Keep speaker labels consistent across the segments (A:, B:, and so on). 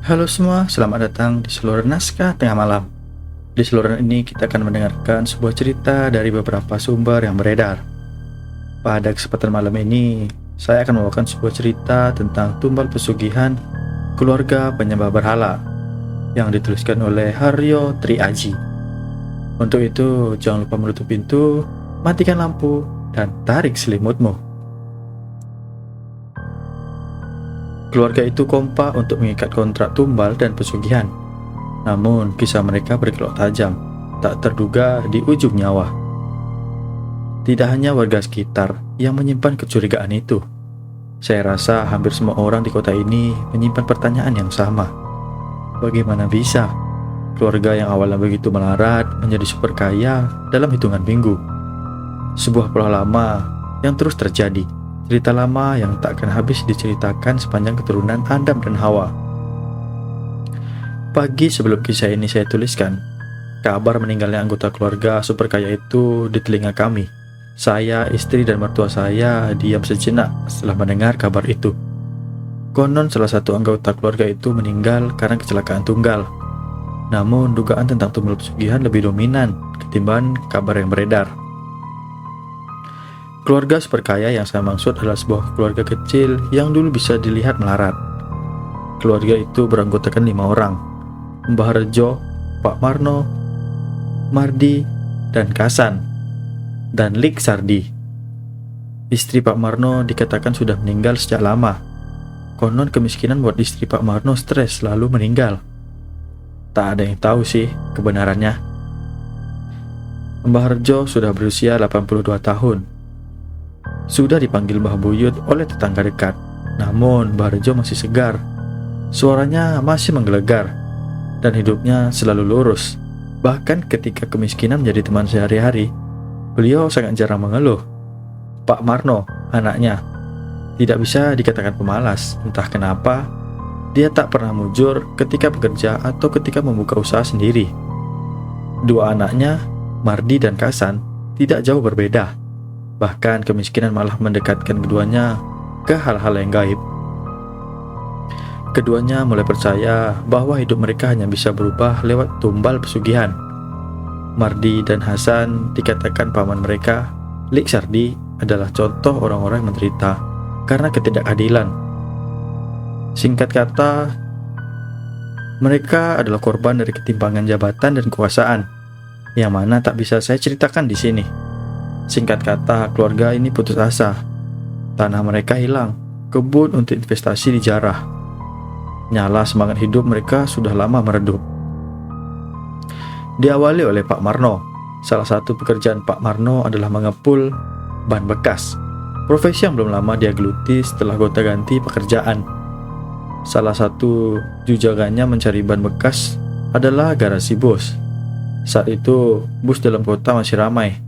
A: Halo semua, selamat datang di Saluran Naskah Tengah Malam. Di saluran ini kita akan mendengarkan sebuah cerita dari beberapa sumber yang beredar. Pada kesempatan malam ini, saya akan membawakan sebuah cerita tentang tumbal pesugihan keluarga penyembah berhala yang dituliskan oleh Haryo Triaji. Untuk itu, jangan lupa menutup pintu, matikan lampu, dan tarik selimutmu. Keluarga itu kompak untuk mengikat kontrak tumbal dan pesugihan. Namun, kisah mereka berkelok tajam, tak terduga di ujung nyawa. Tidak hanya warga sekitar yang menyimpan kecurigaan itu. Saya rasa hampir semua orang di kota ini menyimpan pertanyaan yang sama. Bagaimana bisa keluarga yang awalnya begitu melarat menjadi super kaya dalam hitungan minggu? Sebuah pola lama yang terus terjadi. Cerita lama yang tak akan habis diceritakan sepanjang keturunan Adam dan Hawa. Pagi sebelum kisah ini saya tuliskan, kabar meninggalnya anggota keluarga super kaya itu di telinga kami. Saya, istri, dan mertua saya diam sejenak setelah mendengar kabar itu. Konon salah satu anggota keluarga itu meninggal karena kecelakaan tunggal. Namun dugaan tentang tumbal pesugihan lebih dominan ketimbang kabar yang beredar. Keluarga super kaya yang saya maksud adalah sebuah keluarga kecil yang dulu bisa dilihat melarat. Keluarga itu beranggotakan 5 orang, Mbah Rejo, Pak Marno, Mardi, dan Kasan, dan Lik Sardi. Istri Pak Marno dikatakan sudah meninggal sejak lama. Konon kemiskinan buat istri Pak Marno stres lalu meninggal. Tak ada yang tahu sih kebenarannya. Mbah Rejo sudah berusia 82 tahun. Sudah dipanggil Mbah Buyut oleh tetangga dekat. Namun Mbah Rejo masih segar. Suaranya masih menggelegar. Dan hidupnya selalu lurus. Bahkan ketika kemiskinan menjadi teman sehari-hari, beliau sangat jarang mengeluh. Pak Marno, anaknya, tidak bisa dikatakan pemalas. Entah kenapa, dia tak pernah mujur ketika bekerja atau ketika membuka usaha sendiri. Dua anaknya, Mardi dan Kasan, tidak jauh berbeda. Bahkan kemiskinan malah mendekatkan keduanya ke hal-hal yang gaib. Keduanya mulai percaya bahwa hidup mereka hanya bisa berubah lewat tumbal pesugihan. Mardi dan Hasan dikatakan paman mereka, Lik Sardi, adalah contoh orang-orang yang menderita karena ketidakadilan. Singkat kata, mereka adalah korban dari ketimpangan jabatan dan kekuasaan, yang mana tak bisa saya ceritakan di sini. Singkat kata, keluarga ini putus asa. Tanah mereka hilang, kebun untuk investasi dijarah. Nyala semangat hidup mereka sudah lama meredup. Diawali oleh Pak Marno. Salah satu pekerjaan Pak Marno adalah mengepul ban bekas. Profesi yang belum lama dia geluti setelah gonta-ganti pekerjaan. Salah satu jujagannya mencari ban bekas adalah garasi bus. Saat itu, bus dalam kota masih ramai.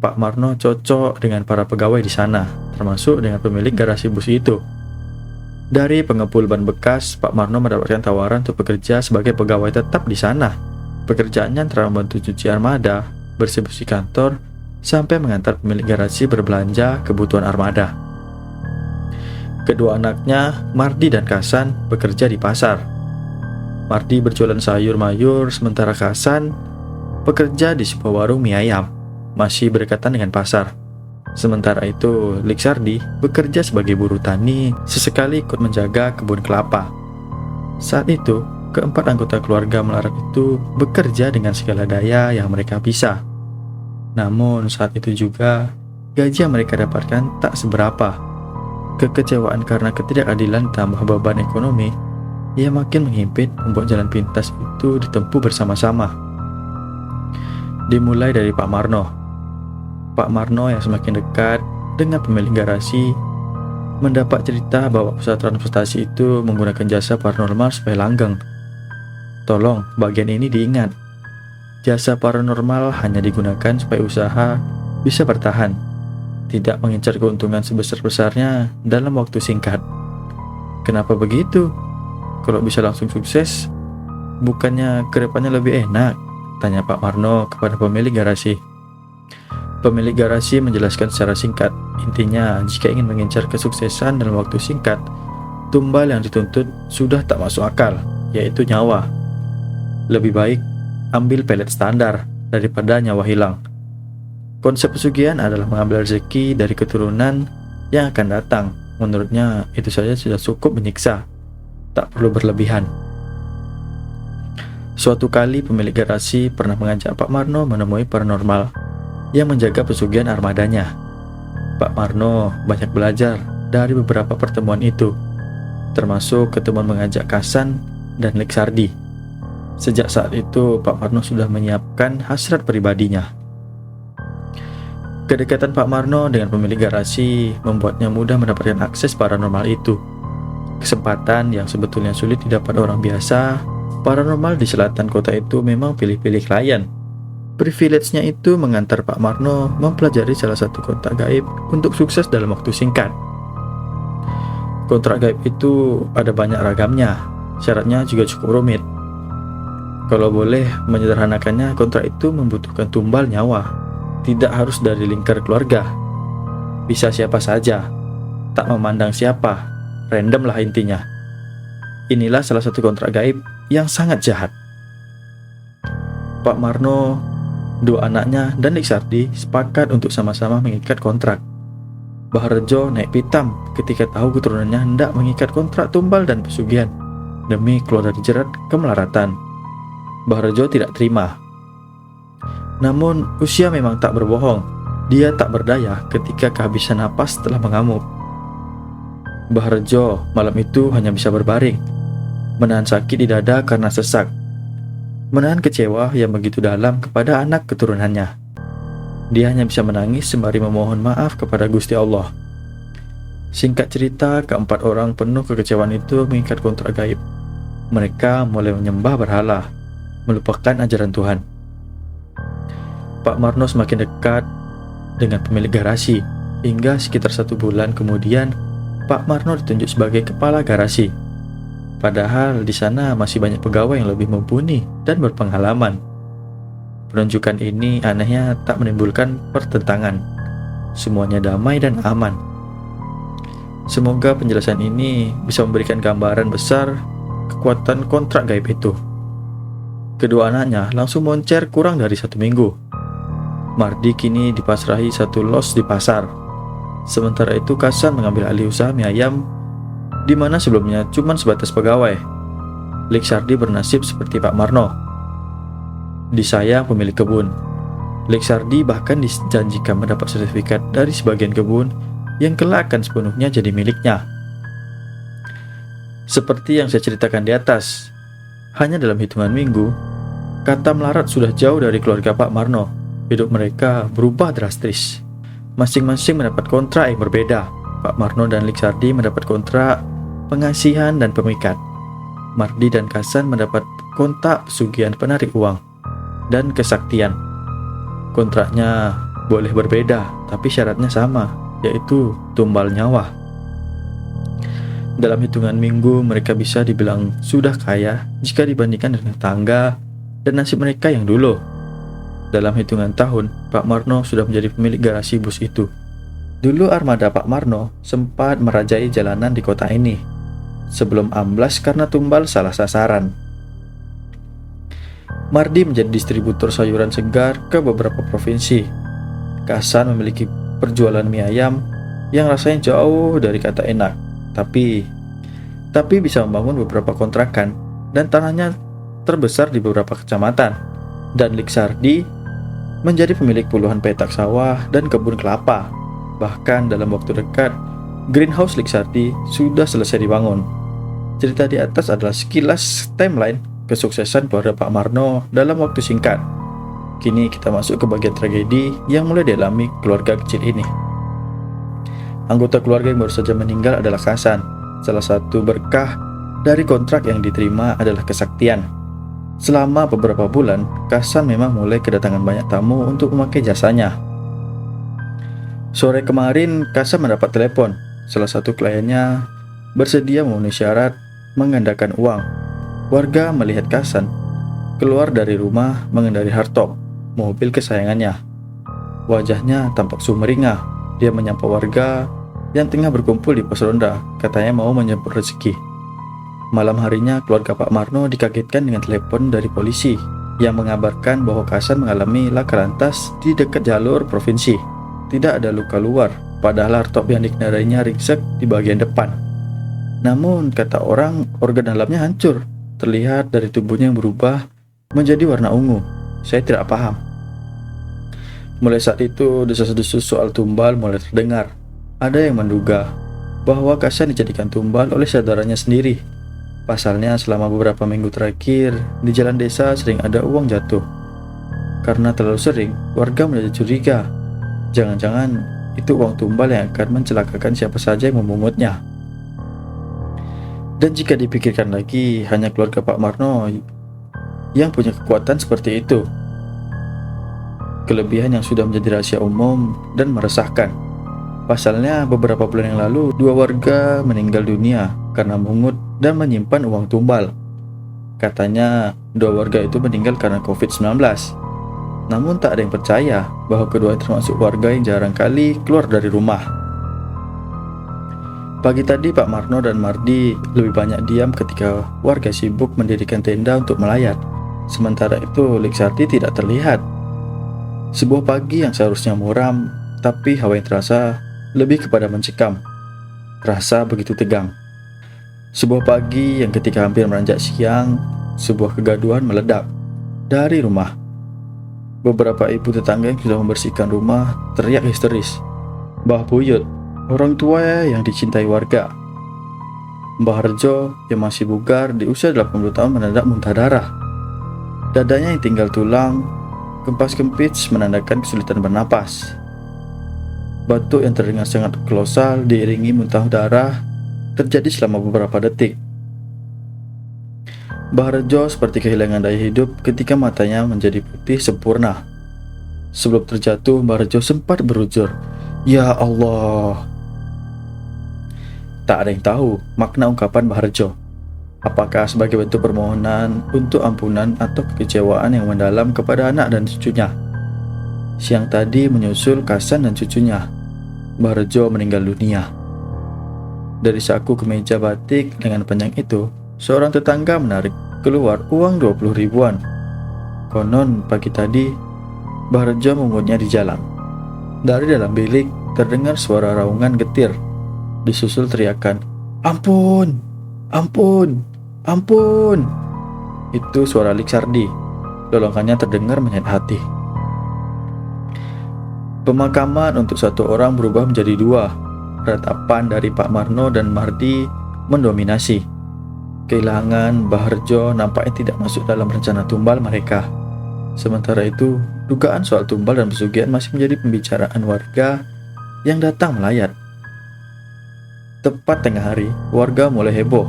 A: Pak Marno cocok dengan para pegawai di sana, termasuk dengan pemilik garasi bus itu. Dari pengepul ban bekas, Pak Marno mendapatkan tawaran untuk bekerja sebagai pegawai tetap di sana. Pekerjaannya antara membantu cuci armada, bersih-bersih kantor, sampai mengantar pemilik garasi berbelanja kebutuhan armada. Kedua anaknya, Mardi dan Kasan, bekerja di pasar. Mardi berjualan sayur mayur, sementara Kasan bekerja di sebuah warung mie ayam, masih berdekatan dengan pasar. Sementara itu, Lik Sardi bekerja sebagai buruh tani, sesekali ikut menjaga kebun kelapa. Saat itu, keempat anggota keluarga melarat itu bekerja dengan segala daya yang mereka bisa. Namun saat itu juga, gaji yang mereka dapatkan tak seberapa. Kekecewaan karena ketidakadilan tambah beban ekonomi, ia makin menghimpit membuat jalan pintas itu ditempuh bersama-sama. Dimulai dari Pak Marno. Pak Marno yang semakin dekat dengan pemilik garasi mendapat cerita bahwa usaha transportasi itu menggunakan jasa paranormal supaya langgeng. Tolong, bagian ini diingat. Jasa paranormal hanya digunakan supaya usaha bisa bertahan, tidak mengincar keuntungan sebesar-besarnya dalam waktu singkat. Kenapa begitu? Kalau bisa langsung sukses, bukannya kedepannya lebih enak? Tanya Pak Marno kepada pemilik garasi. Pemilik garasi menjelaskan secara singkat. Intinya, jika ingin mengincar kesuksesan dalam waktu singkat, tumbal yang dituntut sudah tak masuk akal. yaitu nyawa. Lebih baik ambil pelet standar daripada nyawa hilang. Konsep pesugihan adalah mengambil rezeki dari keturunan yang akan datang. Menurutnya itu saja sudah cukup menyiksa, tak perlu berlebihan. Suatu kali pemilik garasi pernah mengajak Pak Marno menemui paranormal yang menjaga pesugihan armadanya. Pak Marno banyak belajar dari beberapa pertemuan itu, termasuk ketemuan mengajak Kasan dan Leksardi. Sejak saat itu Pak Marno sudah menyiapkan hasrat pribadinya. Kedekatan Pak Marno dengan pemilik garasi membuatnya mudah mendapatkan akses paranormal itu. Kesempatan yang sebetulnya sulit didapat orang biasa, paranormal di selatan kota itu memang pilih-pilih klien. Privilege-nya itu mengantar Pak Marno mempelajari salah satu kontrak gaib untuk sukses dalam waktu singkat. Kontrak gaib itu ada banyak ragamnya, syaratnya juga cukup rumit. Kalau boleh menyederhanakannya, kontrak itu membutuhkan tumbal nyawa, tidak harus dari lingkar keluarga. Bisa siapa saja, tak memandang siapa, random lah intinya. Inilah salah satu kontrak gaib yang sangat jahat. Pak Marno, dua anaknya, dan Leksardi sepakat untuk sama-sama mengikat kontrak. Baharjo naik pitam ketika tahu keturunannya hendak mengikat kontrak tumbal dan pesugihan demi keluar dari jerat kemelaratan. Baharjo tidak terima. Namun usia memang tak berbohong. Dia tak berdaya ketika kehabisan napas setelah mengamuk. Baharjo malam itu hanya bisa berbaring, menahan sakit di dada karena sesak, menahan kecewa yang begitu dalam kepada anak keturunannya. Dia hanya bisa menangis sembari memohon maaf kepada Gusti Allah. Singkat cerita, keempat orang penuh kekecewaan itu mengikat kontrak gaib. Mereka mulai menyembah berhala, melupakan ajaran Tuhan. Pak Marno semakin dekat dengan pemilik garasi, hingga sekitar 1 bulan kemudian Pak Marno ditunjuk sebagai kepala garasi. Padahal di sana masih banyak pegawai yang lebih mumpuni dan berpengalaman. Penunjukan ini anehnya tak menimbulkan pertentangan. Semuanya damai dan aman. Semoga penjelasan ini bisa memberikan gambaran besar kekuatan kontrak gaib itu. Kedua anaknya langsung moncer kurang dari 1 minggu. Mardi kini dipasrahi satu los di pasar. Sementara itu Kasan mengambil alih usaha mie ayam, di mana sebelumnya cuma sebatas pegawai. Leksardi bernasib seperti Pak Marno, disayang pemilik kebun. Leksardi bahkan dijanjikan mendapat sertifikat dari sebagian kebun yang kelak akan sepenuhnya jadi miliknya. Seperti yang saya ceritakan di atas, hanya dalam hitungan minggu, kata melarat sudah jauh dari keluarga Pak Marno. Hidup mereka berubah drastis. Masing-masing mendapat kontrak yang berbeda. Pak Marno dan Leksardi mendapat kontrak pengasihan dan pemikat. Mardi dan Kasan mendapat kontrak pesugihan penarik uang dan kesaktian. Kontraknya boleh berbeda, tapi syaratnya sama, yaitu tumbal nyawa. Dalam hitungan minggu mereka bisa dibilang sudah kaya jika dibandingkan dengan tetangga dan nasib mereka yang dulu. Dalam hitungan tahun, Pak Marno sudah menjadi pemilik garasi bus itu. Dulu armada Pak Marno sempat merajai jalanan di kota ini, sebelum amblas karena tumbal salah sasaran. Mardi menjadi distributor sayuran segar ke beberapa provinsi. Kasan memiliki perjualan mie ayam yang rasanya jauh dari kata enak, tapi bisa membangun beberapa kontrakan dan tanahnya terbesar di beberapa kecamatan. Dan Leksardi menjadi pemilik puluhan petak sawah dan kebun kelapa. Bahkan dalam waktu dekat, greenhouse Leksardi sudah selesai dibangun. Cerita di atas adalah sekilas timeline kesuksesan keluarga Pak Marno dalam waktu singkat. Kini kita masuk ke bagian tragedi yang mulai dialami keluarga kecil ini. Anggota keluarga yang baru saja meninggal adalah Kasan. Salah satu berkah dari kontrak yang diterima adalah kesaktian. Selama beberapa bulan, Kasan memang mulai kedatangan banyak tamu untuk memakai jasanya. Sore kemarin, Kasan mendapat telepon. Salah satu kliennya bersedia memenuhi syarat menggandakan uang. Warga melihat Kasan keluar dari rumah mengendarai hardtop, mobil kesayangannya. Wajahnya tampak sumringah. Dia menyapa warga yang tengah berkumpul di pos ronda, katanya mau menjemput rezeki. Malam harinya keluarga Pak Marno dikagetkan dengan telepon dari polisi yang mengabarkan bahwa Kasan mengalami laka lantas di dekat jalur provinsi. Tidak ada luka luar, padahal hardtop yang dikendarainya ringsek di bagian depan. Namun kata orang, organ dalamnya hancur. Terlihat dari tubuhnya yang berubah menjadi warna ungu. Saya tidak paham. Mulai saat itu, desas-desus soal tumbal mulai terdengar. Ada yang menduga bahwa Kasan dijadikan tumbal oleh saudaranya sendiri. Pasalnya selama beberapa minggu terakhir, di jalan desa sering ada uang jatuh. Karena terlalu sering, warga menjadi curiga. Jangan-jangan itu uang tumbal yang akan mencelakakan siapa saja yang memungutnya. Dan jika dipikirkan lagi, hanya keluarga Pak Marno yang punya kekuatan seperti itu. Kelebihan yang sudah menjadi rahasia umum dan meresahkan. Pasalnya beberapa bulan yang lalu, 2 warga meninggal dunia karena mengut dan menyimpan uang tumbal. Katanya 2 warga itu meninggal karena COVID-19. Namun tak ada yang percaya bahwa kedua termasuk warga yang jarang kali keluar dari rumah. Pagi tadi Pak Marno dan Mardi lebih banyak diam ketika warga sibuk mendirikan tenda untuk melayat. Sementara itu Liksardi tidak terlihat. Sebuah pagi yang seharusnya muram, tapi hawa yang terasa lebih kepada mencekam. Rasa begitu tegang. Sebuah pagi yang ketika hampir menanjak siang, sebuah kegaduhan meledak dari rumah. Beberapa ibu tetangga yang sudah membersihkan rumah teriak histeris. Mbah Buyut, orang tua yang dicintai warga. Mbah Harjo yang masih bugar di usia 80 tahun mendadak muntah darah. Dadanya yang tinggal tulang, kempas-kempits menandakan kesulitan bernapas. Batuk yang terdengar sangat kolosal diiringi muntah darah terjadi selama beberapa detik. Mbah Harjo seperti kehilangan daya hidup ketika matanya menjadi putih sempurna. Sebelum terjatuh, Mbah Harjo sempat berujur, "Ya Allah." Tak ada yang tahu makna ungkapan Mbah Harjo. Apakah sebagai bentuk permohonan untuk ampunan atau kekecewaan yang mendalam kepada anak dan cucunya. Siang tadi menyusul Kasan dan cucunya. Mbah Harjo meninggal dunia. Dari saku kemeja batik dengan panjang itu, seorang tetangga menarik keluar uang 20 ribuan. Konon pagi tadi, Mbah Harjo mengungutnya di jalan. Dari dalam bilik terdengar suara raungan getir, disusul teriakan, "Ampun! Ampun! Ampun!" Itu suara Liksardi. Lolongannya terdengar menyayat hati. Pemakaman untuk satu orang berubah menjadi 2. Ratapan dari Pak Marno dan Mardi mendominasi. Kehilangan Mbah Harjo nampaknya tidak masuk dalam rencana tumbal mereka. Sementara itu, dugaan soal tumbal dan pesugihan masih menjadi pembicaraan warga yang datang melayat. Tepat tengah hari, warga mulai heboh.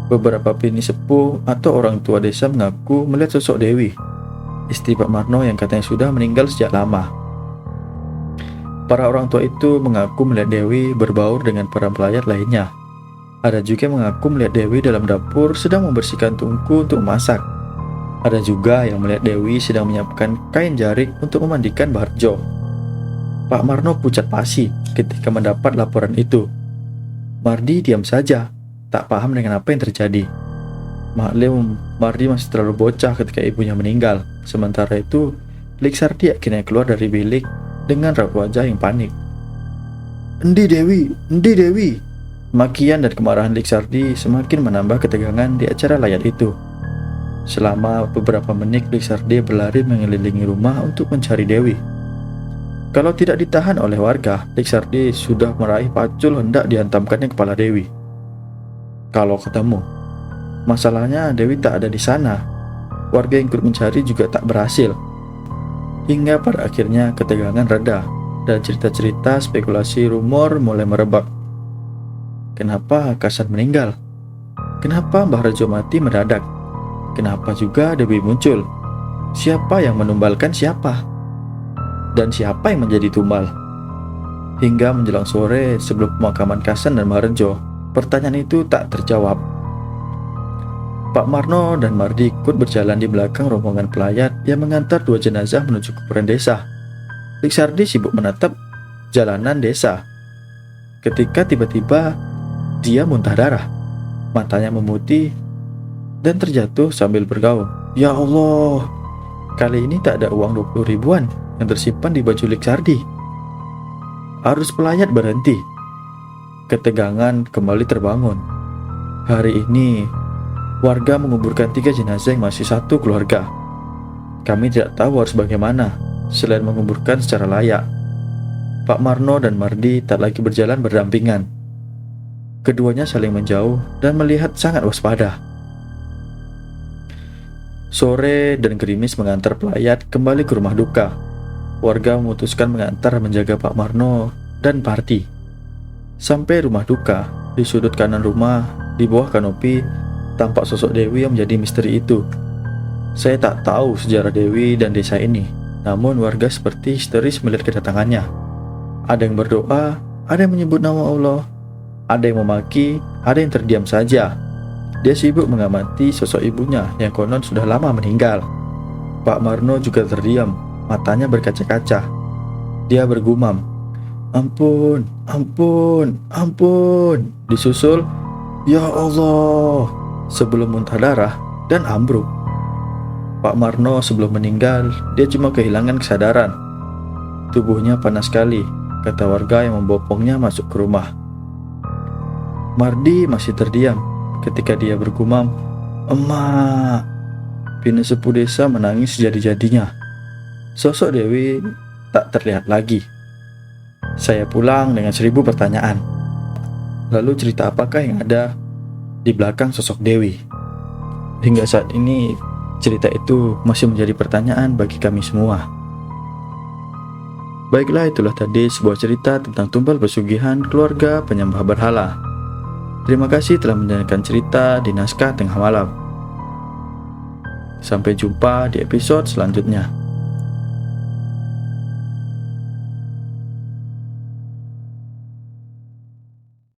A: Beberapa pini sepuh atau orang tua desa mengaku melihat sosok Dewi, istri Pak Marno yang katanya sudah meninggal sejak lama. Para orang tua itu mengaku melihat Dewi berbaur dengan para pelayat lainnya. Ada juga yang mengaku melihat Dewi dalam dapur sedang membersihkan tungku untuk memasak. Ada juga yang melihat Dewi sedang menyiapkan kain jarik untuk memandikan Mbah Harjo. Pak Marno pucat pasi ketika mendapat laporan itu. Mardi diam saja, tak paham dengan apa yang terjadi. Maklum, Mardi masih terlalu bocah ketika ibunya meninggal. Sementara itu, Liksardi akhirnya keluar dari bilik dengan raut wajah yang panik. "Endi Dewi, endi Dewi." Makian dan kemarahan Liksardi semakin menambah ketegangan di acara layat itu. Selama beberapa menit Liksardi berlari mengelilingi rumah untuk mencari Dewi. Kalau tidak ditahan oleh warga, Liksardi sudah meraih pacul hendak dihantamkannya kepala Dewi. Kalau ketemu, masalahnya Dewi tak ada di sana. Warga yang ikut mencari juga tak berhasil. Hingga pada akhirnya ketegangan reda dan cerita-cerita spekulasi rumor mulai merebak. Kenapa Kasan meninggal? Kenapa Mbah Harjo mati mendadak? Kenapa juga Dewi muncul? Siapa yang menumbalkan siapa? Dan siapa yang menjadi tumbal? Hingga menjelang sore sebelum pemakaman Kasan dan Mbah Harjo, pertanyaan itu tak terjawab. Pak Marno dan Mardi ikut berjalan di belakang rombongan pelayat yang mengantar 2 jenazah menuju kuburan desa. Liksardi sibuk menatap jalanan desa. Ketika tiba-tiba dia muntah darah. Matanya memutih dan terjatuh sambil bergaul. Ya Allah, kali ini tak ada uang 20 ribuan yang tersimpan di baju Lik Sardi. Arus pelayat berhenti. Ketegangan kembali terbangun. Hari ini, warga menguburkan 3 jenazah yang masih satu keluarga. Kami tidak tahu harus bagaimana selain menguburkan secara layak. Pak Marno dan Mardi tak lagi berjalan berdampingan. Keduanya saling menjauh dan melihat sangat waspada. Sore dan gerimis mengantar pelayat kembali ke rumah duka. Warga memutuskan mengantar menjaga Pak Marno dan Parti. Sampai rumah duka, di sudut kanan rumah, di bawah kanopi, tampak sosok Dewi yang menjadi misteri itu. Saya tak tahu sejarah Dewi dan desa ini, namun warga seperti histeris melihat kedatangannya. Ada yang berdoa, ada yang menyebut nama Allah, ada yang memaki, ada yang terdiam saja. Dia sibuk mengamati sosok ibunya yang konon sudah lama meninggal. Pak Marno juga terdiam, matanya berkaca-kaca. Dia bergumam, "Ampun, ampun, ampun." Disusul, "Ya Allah," sebelum muntah darah dan ambruk. Pak Marno sebelum meninggal, dia cuma kehilangan kesadaran. Tubuhnya panas sekali, kata warga yang membopongnya masuk ke rumah. Mardi masih terdiam ketika dia bergumam, "Emak." Bini sepuh desa menangis sejadi-jadinya. Sosok Dewi tak terlihat lagi. Saya pulang dengan 1000 pertanyaan. Lalu cerita apakah yang ada di belakang sosok Dewi? Hingga saat ini, cerita itu masih menjadi pertanyaan bagi kami semua. Baiklah, itulah tadi sebuah cerita tentang tumpal pesugihan keluarga penyembah berhala. Terima kasih telah mendengarkan cerita di Naskah Tengah Malam. Sampai jumpa di episode selanjutnya.